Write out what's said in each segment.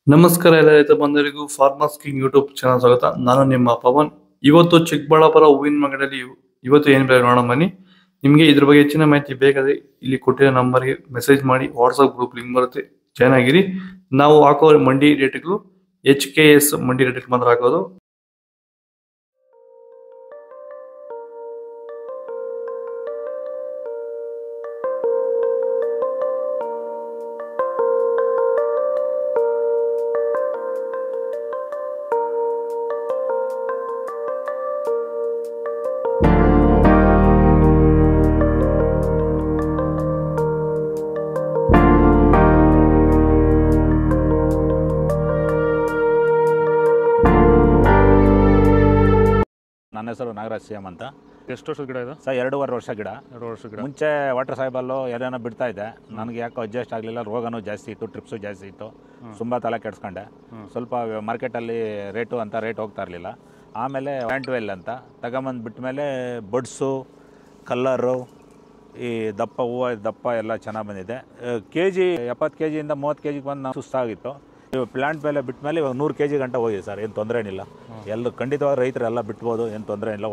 ನಮಸ್ಕಾರ ಎಲ್ಲ ರೈತ ಬಂಧುಗಳಿಗೂ ಫಾರ್ಮರ್ಸ್ ಕಿಂಗ್ ಯೂಟ್ಯೂಬ್ ಚಾನಲ್ ಸ್ವಾಗತ. ನಾನು ನಿಮ್ಮ ಪವನ್. ಇವತ್ತು ಚಿಕ್ಕಬಳ್ಳಾಪುರ ಹೂವಿನ ಮಾರ್ಕೆಟಲ್ಲಿ ಇವತ್ತು ಏನು ಬೆಲೆ ನೋಡೋಣ ಬನ್ನಿ. ನಿಮಗೆ ಇದ್ರ ಬಗ್ಗೆ ಹೆಚ್ಚಿನ ಮಾಹಿತಿ ಬೇಕಾದ್ರೆ ಇಲ್ಲಿ ಕೊಟ್ಟಿರೋ ನಂಬರ್ಗೆ ಮೆಸೇಜ್ ಮಾಡಿ, ವಾಟ್ಸ್ಆಪ್ ಗ್ರೂಪ್ ಲಿಂಕ್ ಬರುತ್ತೆ, ಜಾಯ್ನ್ ಆಗಿರಿ. ನಾವು ಹಾಕೋ ಮಂಡಿ ರೇಟ್ಗಳು HKS ಮಂಡಿ ರೇಟ್ ಮಾತ್ರ ಹಾಕೋದು. ನನ್ನ ಹೆಸರು ನಾಗರಾಜ್ CM ಅಂತ. ಎಷ್ಟು ವರ್ಷದ ಗಿಡ ಇದು? ಸರ್ 2.5 ವರ್ಷ ಗಿಡ. 2 ವರ್ಷದ ಗಿಡ. ಮುಂಚೆ ವಾಟರ್ ಸಾಯಿಬಲ್ಲು ಏನೇನೋ ಬಿಡ್ತಾ ಇದ್ದೆ. ನನಗೆ ಯಾಕೋ ಅಡ್ಜಸ್ಟ್ ಆಗಲಿಲ್ಲ. ರೋಗನೂ ಜಾಸ್ತಿ ಇತ್ತು, ಟ್ರಿಪ್ಸು ಜಾಸ್ತಿ ಇತ್ತು. ತುಂಬ ತಲೆ ಕೆಡಿಸ್ಕೊಂಡೆ. ಸ್ವಲ್ಪ ಮಾರ್ಕೆಟಲ್ಲಿ ರೇಟ್ ಹೋಗ್ತಾ ಇರಲಿಲ್ಲ. ಆಮೇಲೆ ಪ್ಯಾಂಟ್ವೆಲ್ ಅಂತ ತಗೊಂಬಂದು ಬಿಟ್ಟ ಮೇಲೆ ಬಡ್ಸು, ಕಲ್ಲರು, ಈ ದಪ್ಪ ಹೂವು ದಪ್ಪ ಎಲ್ಲ ಚೆನ್ನಾಗಿ ಬಂದಿದೆ. KG 70 kg 30 kg ಬಂದು ನಾವು ಸುಸ್ತಾಗಿತ್ತು. ಪ್ಲಾಂಟ್ ಮೇಲೆ ಬಿಟ್ಟ ಮೇಲೆ ಇವಾಗ 100 kg ಗಂಟ ಹೋಗಿದೆ ಸರ್. ಏನು ತೊಂದರೆ ಏನಿಲ್ಲ. ಎಲ್ಲೂ ಖಂಡಿತವಾಗಿ ರೈತರೆಲ್ಲ ಬಿಟ್ಬೋದು, ಏನು ತೊಂದರೆ ಇಲ್ಲ.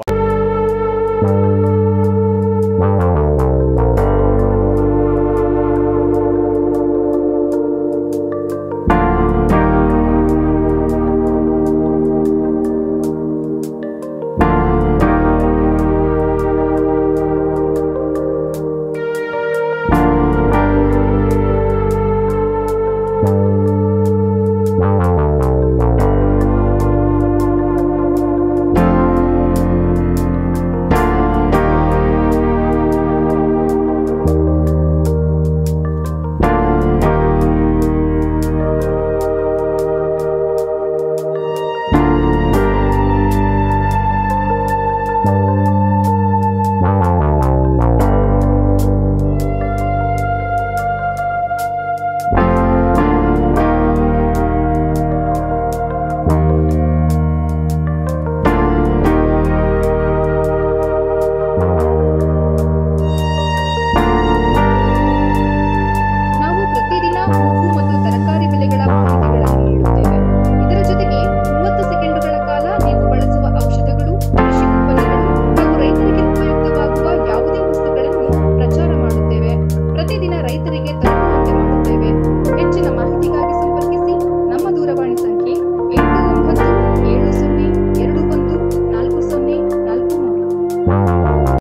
ರೈತರಿಗೆ